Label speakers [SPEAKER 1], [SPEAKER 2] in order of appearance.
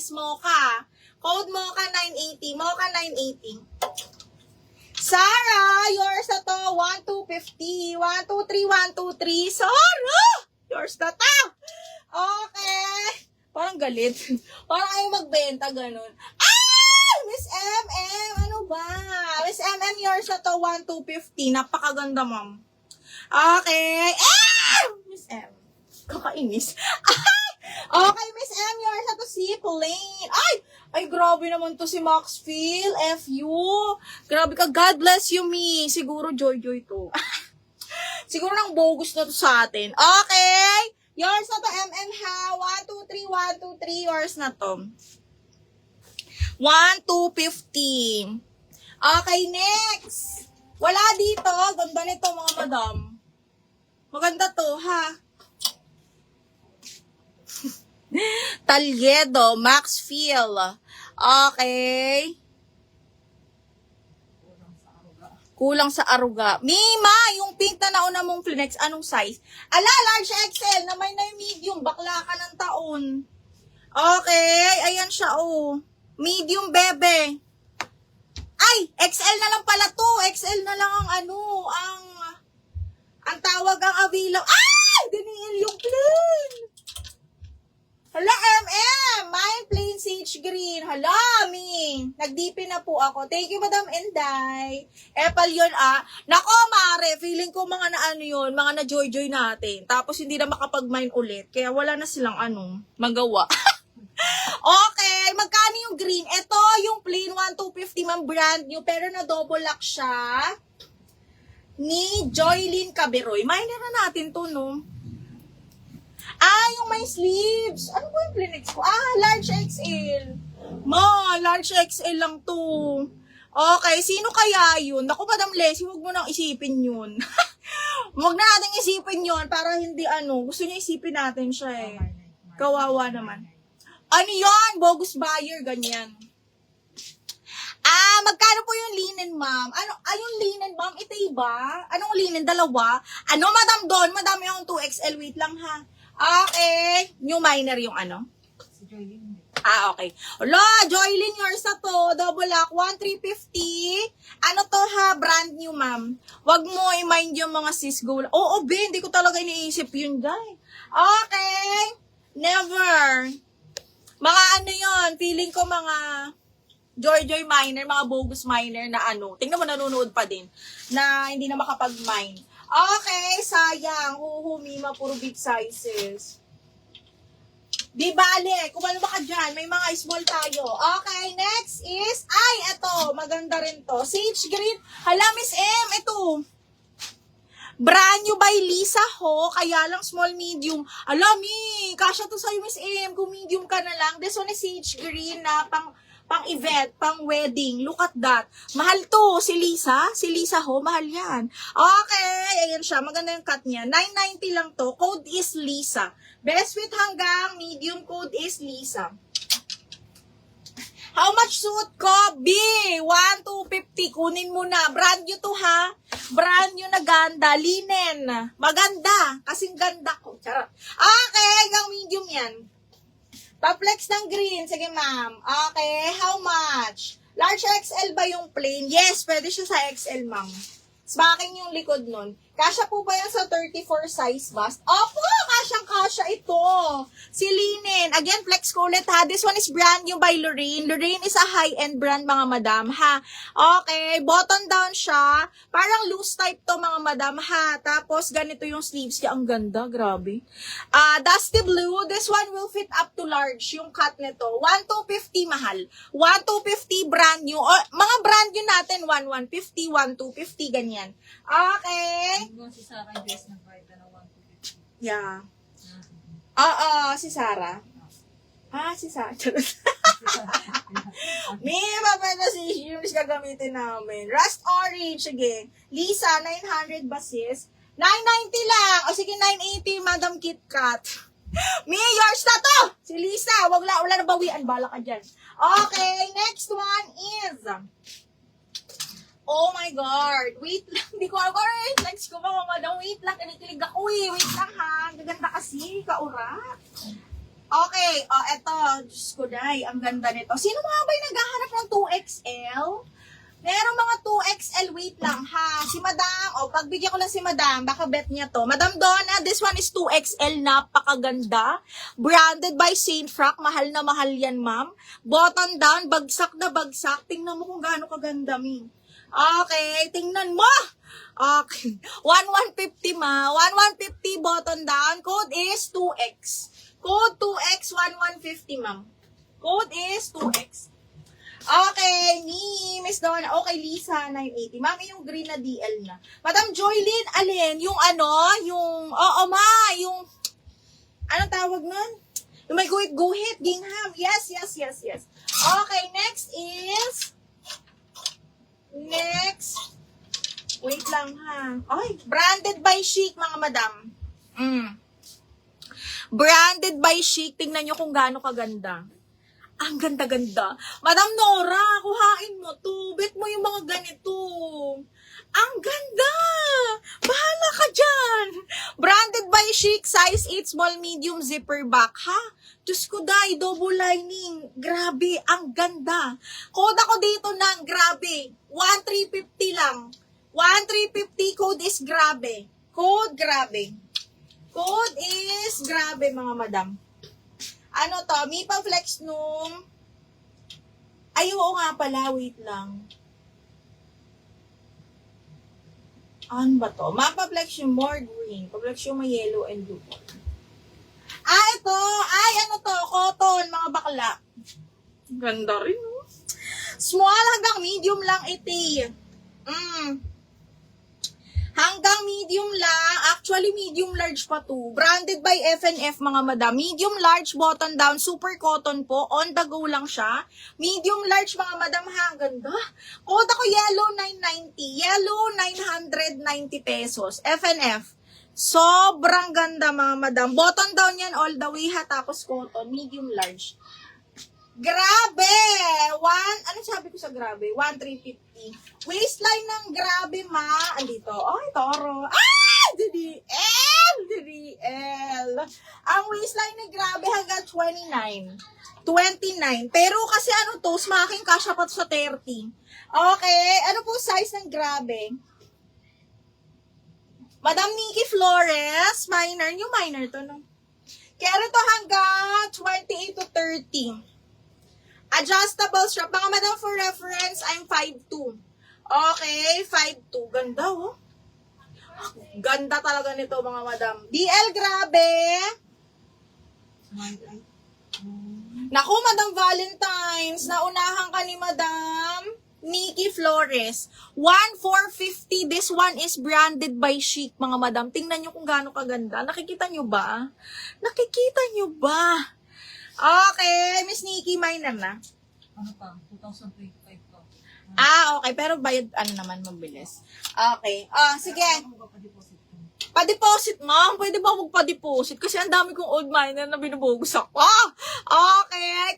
[SPEAKER 1] Miss Mocha. Code Mocha 980. Mocha 980. Sarah, yours na to. 1,250. 123, 123. Sarah! Yours na to. Okay. Parang galit. Parang ayaw magbenta, ganun. Ah! Miss MM, ano ba? Miss MM, yours na to. 1,250. Napakaganda, ma'am. Okay. Ah! Miss M. Kakainis. Okay, Miss M, yours na to si Plain. Ay, grabe naman to si Maxfield. FU. Grabe ka. God bless you, me. Siguro joy-joy to. Siguro nang bogus na to sa atin. Okay. Yours na to, MM ha. 123, 123. Yours na to. 1,250. Okay, next. Wala dito. Ganda nito, mga madam. Maganda to, ha? Talyedo, Maxfield. Okay. Kulang sa aruga. Mima, yung pink na nauna mong flex, anong size? Ala, large XL, na may na medium, bakla ka ng taon. Okay, ayan siya, oh. Medium, bebe. Ay, XL na lang pala to. XL na lang ang ang tawag ang available. Ay, diniil yung plain. Hala, MM! Mine plain sage green. Hala, mi. Nag-DP na po ako. Thank you, Madam Enday. Epal yun, ah. Nako, mare. Feeling ko mga na yun, mga na-joy-joy natin. Tapos hindi na makapag-mine ulit. Kaya wala na silang magawa. Okay, magkano yung green? Ito, yung plain 1,250 man brand new. Pero na double lock siya. Ni Joylyn Caberoy. Miner na natin to, no? Yung may sleeves. Ano ba yung Plinix ko? Large XL. Large XL lang to. Okay, sino kaya yun? Naku, Madam Leslie, huwag mo nang isipin yun. Huwag na natin isipin yun para hindi gusto niya isipin natin siya eh. Kawawa naman. Ano yun? Bogus buyer, ganyan. Magkano po yung linen, ma'am? Yung linen, ma'am, ito iba? Anong linen? Dalawa? Madam Don? Madami yung 2XL. Wait lang, ha? Okay. New minor yung Si Joylyn. Okay. Hala, Joylyn, yours na to. Double lock, 1,350. Ano to, ha? Brand new, ma'am. Wag mo i-mind yung mga sis go. Oo, Ben, hindi ko talaga iniisip yun, guys. Okay. Never. Mga yun, feeling ko mga joy-joy miner, mga bogus miner na tingnan mo, nanonood pa din, na hindi na makapag-mine. Okay, sayang. Mima, puro big sizes. Di bale, kumano ba ka dyan? May mga small tayo. Okay, next is, eto, maganda rin to. Sage green. Hala, Miss M, ito. Brand new by Lisa Ho, kaya lang small medium. Alami, kasya to sa'yo, Miss M, kung medium ka na lang. This one is sage green na pang-event, pang-wedding. Look at that. Mahal to, si Lisa Ho, mahal yan. Okay, ayan siya, maganda yung cut niya. 990 lang to, code is Lisa. Best fit hanggang medium, code is Lisa. How much suit ko? B, 1,250. Kunin mo na. Brand new to, ha? Brand new na ganda. Linen. Maganda. Kasing ganda ko. Charot. Okay, hanggang medium yan. Top flex ng green. Sige, ma'am. Okay, how much? Large XL ba yung plain? Yes, pwede siya sa XL, ma'am. Smaking yung likod nun. Kasya po ba yan sa 34 size bust? Opo, kasyang-kasya ito. Si Linen. Again, flex ko ulit, ha. This one is brand new by Lorraine. Lorraine is a high-end brand, mga madam, ha. Okay, button down siya. Parang loose type to, mga madam, ha. Tapos, ganito yung sleeves niya. Ang ganda, grabe. Dusty blue. This one will fit up to large, yung cut nito. 1,250 mahal. 1,250 brand new. O, mga brand new natin, 1,150, 1,250, ganyan. Okay.
[SPEAKER 2] Si Sarah dress ng kahit na 1,250.
[SPEAKER 1] Yeah. Si Sarah. Si Sarah. May mapapala si yung gagamitin namin. Rust orange, sige. Lisa, 900 basis. 990 lang. O sige, 980, Madam Kit Kat. Me, yours na to. Si Lisa, wala na bawian. Bala ka dyan. Okay, next one is... Oh my God. Wait lang. Hindi ko alam. Alright, next ko mga madam. Wait lang. Kinikilig ako eh. Wait lang ha. Gaganda kasi. Kaurat. Okay, eto. Diyos ko, day. Ang ganda nito. Sino mga ba'y naghahanap ng 2XL? Merong mga 2XL, wait lang ha. Si Madam, pagbigyan ko lang si Madam, baka bet niya to. Madam Donna, this one is 2XL, napakaganda. Branded by Saint Frank, mahal na mahal yan, ma'am. Button down, bagsak na bagsak. Tingnan mo kung gaano kaganda, mi. Okay, tingnan mo. Okay, 1150 ma. 1150 button down. Code is 2X. Code 2X, 1150, ma'am. Code is 2X. Okay, ni Miss Donna. Okay, Lisa, 980. Mami, yung green na DL na. Madam Joylyn, alin? Yung anong tawag nun? Yung may guhit, gingham. Yes. Okay, next, wait lang ha. Ay, branded by Chic, mga madam. Branded by Chic. Tingnan nyo kung gaano kaganda. Ang ganda-ganda. Madam Nora, kuhain mo to. Bet mo yung mga ganito. Ang ganda! Bahala ka dyan! Branded by Chic, size 8, small, medium, zipper back. Ha? Diyos ko, day, double lining. Grabe, ang ganda. Code ako dito ng grabe. 1,350 lang. 1,350, code is grabe. Code grabe. Code is grabe, mga madam. Ano to? Mipa Flex nung... Ay, oo nga pala. Wait lang. Ano ba to? Mapa Flex yung more green. Pa-flex yung may yellow and blue. Ito. Ay, ano to? Cotton, mga bakla. Ganda rin, no? Small hanggang medium lang iti. Hanggang medium lang. Actually, medium large pa to. Branded by F&F, mga madam. Medium large, button down, super cotton po. On the go lang siya. Medium large, mga madam, ha. Ang ganda. Code ako yellow 990. Yellow 990 pesos. F&F. Sobrang ganda, mga madam. Button down yan all the way, ha. Tapos cotton. Medium large. Grabe! Ano sabi ko sa grabe? 1,350. Waistline ng grabe, ma. Andito. Ay, toro. Ah! DDL. Ang waistline ni grabe hanggang 29. Pero kasi ano to, smaking kasya pa to sa 30. Okay. Ano po size ng grabe? Madam Nikki Flores. Minor. Yung minor to, no? Kaya to hanggang 28 to 30. Adjustable strap. Mga madam, for reference, I'm 5'2". Okay, 5'2". Ganda, oh. Ganda talaga nito, mga madam. DL, grabe. Naku, Madam Valentine's. Naunahan ka ni Madam Nikki Flores. 1,450. This one is branded by Chic, mga madam. Tingnan nyo kung gaano kaganda. Nakikita nyo ba? Okay, Miss Nikki, minor na.
[SPEAKER 2] Ano pa? 2025 pa.
[SPEAKER 1] Okay. Pero bayad, naman, mabilis. Okay. Sige.
[SPEAKER 2] Ano ba pa-deposit ko?
[SPEAKER 1] Pa-deposit, ma'am. Pwede ba magpa-deposit? Kasi ang dami kong old miner na binubugus ako. Okay. Kahit